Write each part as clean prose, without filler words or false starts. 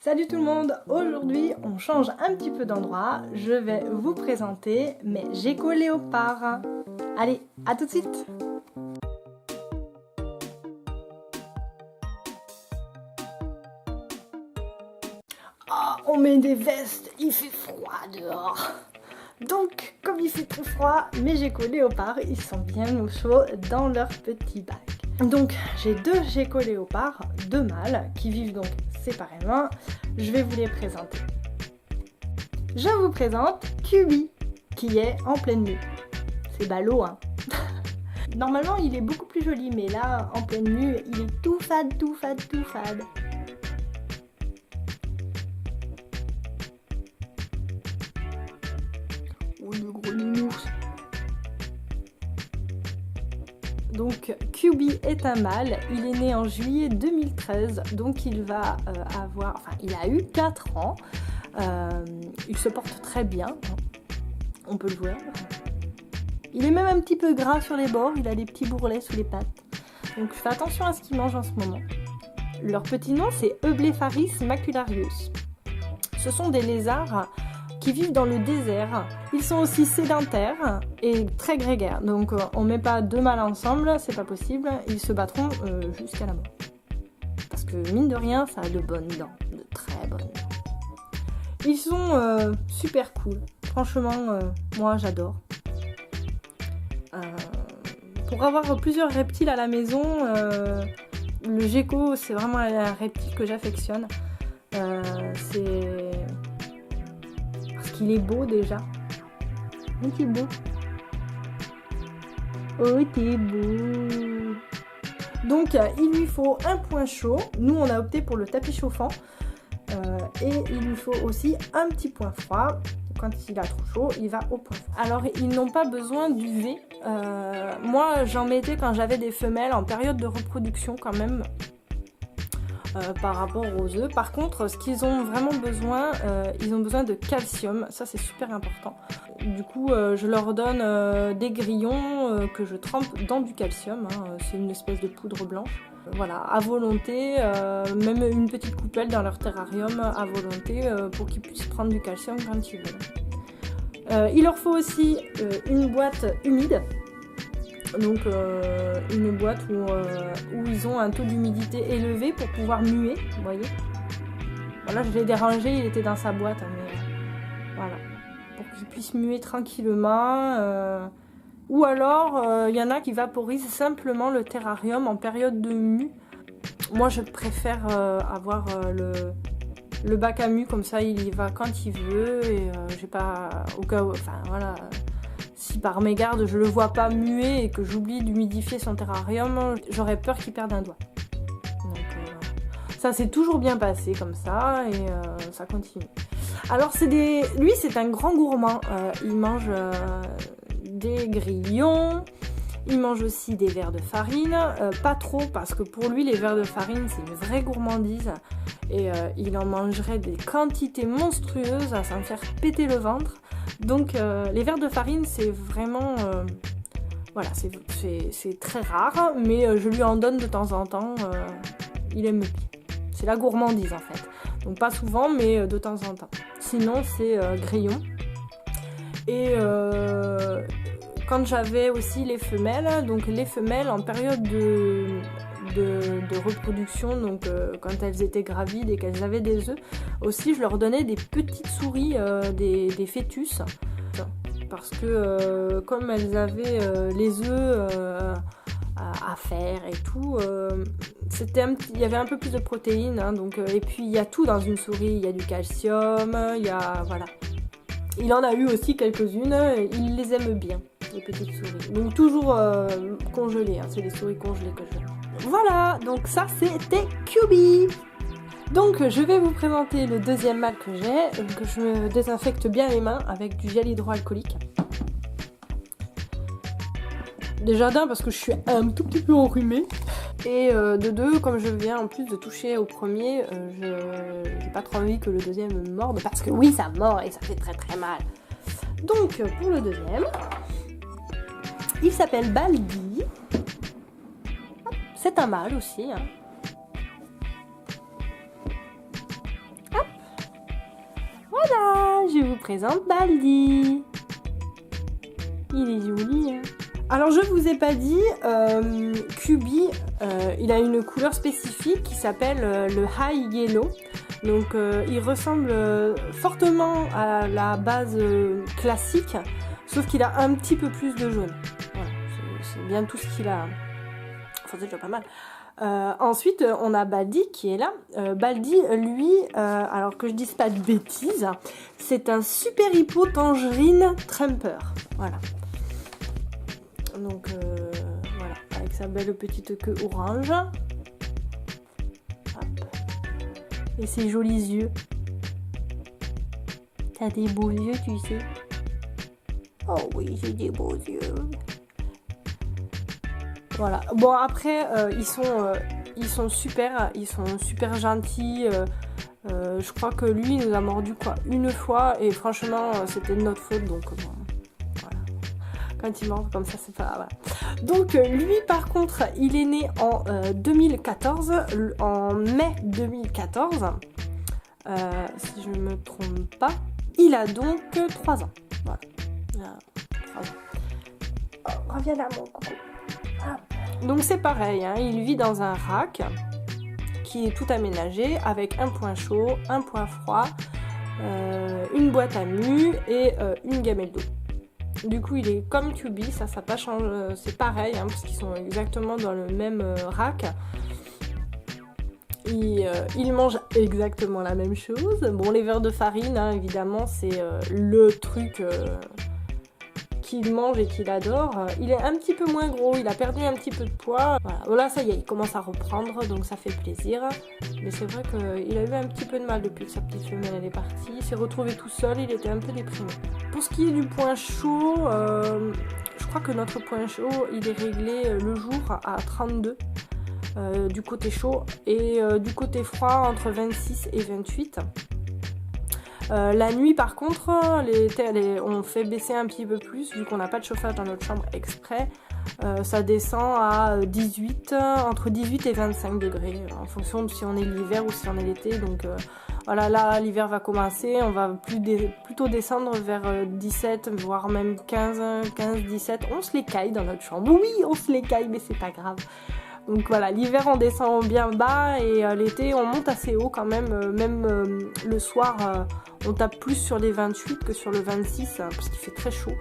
Salut tout le monde, aujourd'hui on change un petit peu d'endroit, je vais vous présenter mes geckos léopards. Allez, à tout de suite. Oh, on met des vestes, il fait froid dehors. Donc, comme il fait trop froid, mes geckos léopards, ils sont bien au chaud dans leur petit bac. Donc, j'ai deux geckos léopards, deux mâles, qui vivent donc séparément. Je vais vous les présenter. Je vous présente Cubi, qui est en pleine nuit. C'est ballot, hein. Normalement, il est beaucoup plus joli, mais là, en pleine nuit, il est tout fade, tout fade, tout fade. Oh, le gros nounours. Donc Cubi est un mâle, il est né en juillet 2013, donc il va il a eu 4 ans. Il se porte très bien, on peut le voir. Il est même un petit peu gras sur les bords, il a des petits bourrelets sous les pattes. Donc je fais attention à ce qu'il mange en ce moment. Leur petit nom c'est Eublepharis macularius. Ce sont des lézards qui vivent dans le désert. Ils sont aussi sédentaires et très grégaires. Donc on met pas deux mâles ensemble, c'est pas possible. Ils se battront jusqu'à la mort. Parce que mine de rien, ça a de bonnes dents, de très bonnes dents. Ils sont super cool. Franchement, moi j'adore. Pour avoir plusieurs reptiles à la maison, le gecko c'est vraiment un reptile que j'affectionne. Il est beau déjà. Oh, t'es beau. Oh, t'es beau. Donc, il lui faut un point chaud. Nous, on a opté pour le tapis chauffant. Et il lui faut aussi un petit point froid. Quand il a trop chaud, il va au point froid. Alors, ils n'ont pas besoin d'UV. Moi, j'en mettais quand j'avais des femelles en période de reproduction quand même. Par rapport aux œufs. Par contre, ce qu'ils ont vraiment besoin, ils ont besoin de calcium. Ça, c'est super important. Du coup, je leur donne des grillons que je trempe dans du calcium. C'est une espèce de poudre blanche. Voilà, à volonté, même une petite coupelle dans leur terrarium à volonté pour qu'ils puissent prendre du calcium quand ils veulent. Il leur faut aussi une boîte humide. Donc une boîte où ils ont un taux d'humidité élevé pour pouvoir muer, vous voyez. Voilà, je l'ai dérangé, il était dans sa boîte, mais voilà, pour qu'il puisse muer tranquillement. Ou alors, il y en a qui vaporisent simplement le terrarium en période de mue. Moi, je préfère avoir le bac à mue, comme ça, il y va quand il veut et j'ai pas au cas où, enfin voilà. Si par mégarde je le vois pas muer et que j'oublie d'humidifier son terrarium, j'aurais peur qu'il perde un doigt. Donc ça s'est toujours bien passé comme ça et ça continue. Alors lui c'est un grand gourmand, il mange des grillons, il mange aussi des vers de farine, pas trop parce que pour lui les vers de farine c'est une vraie gourmandise et il en mangerait des quantités monstrueuses à s'en faire péter le ventre. Donc les vers de farine c'est vraiment voilà, c'est très rare, mais je lui en donne de temps en temps, il aime bien. C'est la gourmandise en fait. Donc pas souvent mais de temps en temps. Sinon c'est grillon. Et quand j'avais aussi les femelles, donc les femelles en période de reproduction, donc quand elles étaient gravides et qu'elles avaient des œufs, aussi je leur donnais des petites souris, des fœtus, parce que comme elles avaient les œufs à faire et tout, il y avait un peu plus de protéines, hein, donc, et puis il y a tout dans une souris, il y a du calcium, il y a voilà. Il en a eu aussi quelques-unes, il les aime bien, les petites souris. Donc toujours congelées, hein, c'est des souris congelées que je veux. Voilà, donc ça c'était Cubi. Donc je vais vous présenter le deuxième mâle que j'ai, que je me désinfecte bien les mains avec du gel hydroalcoolique. Déjà d'un parce que je suis un tout petit peu enrhumée. Et de deux, comme je viens en plus de toucher au premier, j'ai pas trop envie que le deuxième me morde, parce que oui ça mord et ça fait très très mal. Donc pour le deuxième, il s'appelle Baldi. C'est un mâle aussi. Hein. je vous présente Baldi. Il est joli, hein. Alors je vous ai pas dit, Cubi, il a une couleur spécifique qui s'appelle le High Yellow. Donc il ressemble fortement à la base classique, sauf qu'il a un petit peu plus de jaune. Voilà, c'est bien tout ce qu'il a. Enfin, c'est déjà pas mal. Ensuite, on a Baldi qui est là. Baldi, lui, alors que je dise pas de bêtises, c'est un super hippo tangerine tremper. Voilà. Donc, voilà, avec sa belle petite queue orange. Hop. Et ses jolis yeux. T'as des beaux yeux, tu sais. Oh oui, j'ai des beaux yeux. Voilà. Bon, après, ils sont super gentils. Je crois que lui, il nous a mordu quoi une fois, et franchement, c'était de notre faute, donc bon, voilà. Quand il mord comme ça, c'est pas... Voilà. Donc lui, par contre, il est né en 2014, en mai 2014, si je ne me trompe pas. Il a donc 3 ans. Voilà. Il a 3 ans. Oh, reviens là, mon coucou. Donc c'est pareil, hein, il vit dans un rack qui est tout aménagé avec un point chaud, un point froid, une boîte à mu et une gamelle d'eau. Du coup il est comme Cubi, ça pas changé, c'est pareil, hein, parce qu'ils sont exactement dans le même rack. Il mange exactement la même chose. Bon, les verres de farine, hein, évidemment, c'est le truc... qu'il mange et qu'il adore. Il est un petit peu moins gros, il a perdu un petit peu de poids. Voilà, voilà, ça y est, il commence à reprendre, donc ça fait plaisir. Mais c'est vrai qu'il a eu un petit peu de mal depuis que sa petite femelle elle est partie. Il s'est retrouvé tout seul, il était un peu déprimé. Pour ce qui est du point chaud, je crois que notre point chaud, il est réglé le jour à 32 du côté chaud et du côté froid entre 26 et 28. La nuit par contre, on fait baisser un petit peu plus vu qu'on n'a pas de chauffage dans notre chambre exprès. Ça descend à 18, entre 18 et 25 degrés en fonction de si on est l'hiver ou si on est l'été. Donc voilà, là l'hiver va commencer, on va plutôt descendre vers 17 voire même 15, 17. On se les caille dans notre chambre. Oui, on se les caille, mais c'est pas grave. Donc voilà, l'hiver on descend bien bas et l'été on monte assez haut quand même, le soir on tape plus sur les 28 que sur le 26 parce qu'il fait très chaud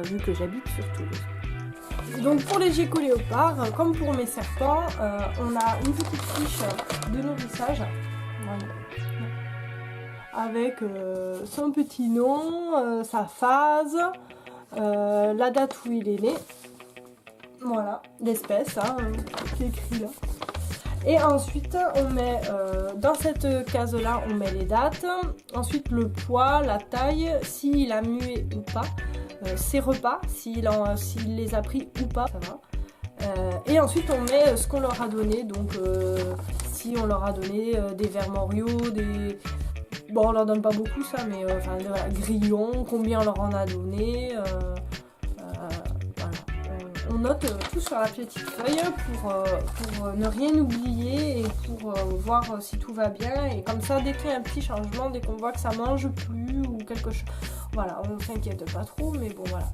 vu que j'habite sur Toulouse. Donc pour les geckos léopards, comme pour mes serpents, on a une petite fiche de nourrissage, voilà, avec son petit nom, sa phase, la date où il est né. Voilà, l'espèce, hein, qui est écrit là. Et ensuite, on met, dans cette case-là, on met les dates. Ensuite, le poids, la taille, s'il a mué ou pas. Ses repas, s'il les a pris ou pas, ça va. Et ensuite, on met ce qu'on leur a donné. Donc, si on leur a donné des vermoriaux, des... Bon, on leur donne pas beaucoup ça, mais enfin, voilà, grillons, combien on leur en a donné... On note tout sur la petite feuille pour ne rien oublier et pour voir si tout va bien. Et comme ça, dès qu'il y a un petit changement, dès qu'on voit que ça mange plus ou quelque chose, voilà, on ne s'inquiète pas trop, mais bon, voilà.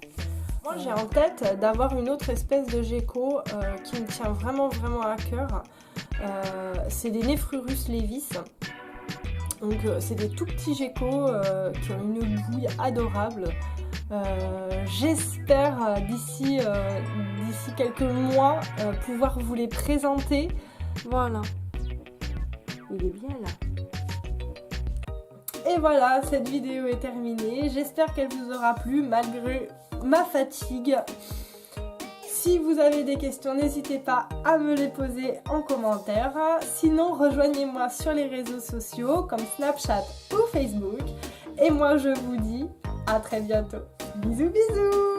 Moi, j'ai en tête d'avoir une autre espèce de gecko qui me tient vraiment à cœur. C'est les Nephrurus levis. Donc, c'est des tout petits geckos qui ont une bouille adorable. J'espère d'ici quelques mois pouvoir vous les présenter. Voilà, il est bien là. Et voilà, cette vidéo est terminée. J'espère qu'elle vous aura plu malgré ma fatigue. Si vous avez des questions, n'hésitez pas à me les poser en commentaire. Sinon, rejoignez-moi sur les réseaux sociaux comme Snapchat ou Facebook. Et moi, je vous dis à très bientôt. Bisous bisous.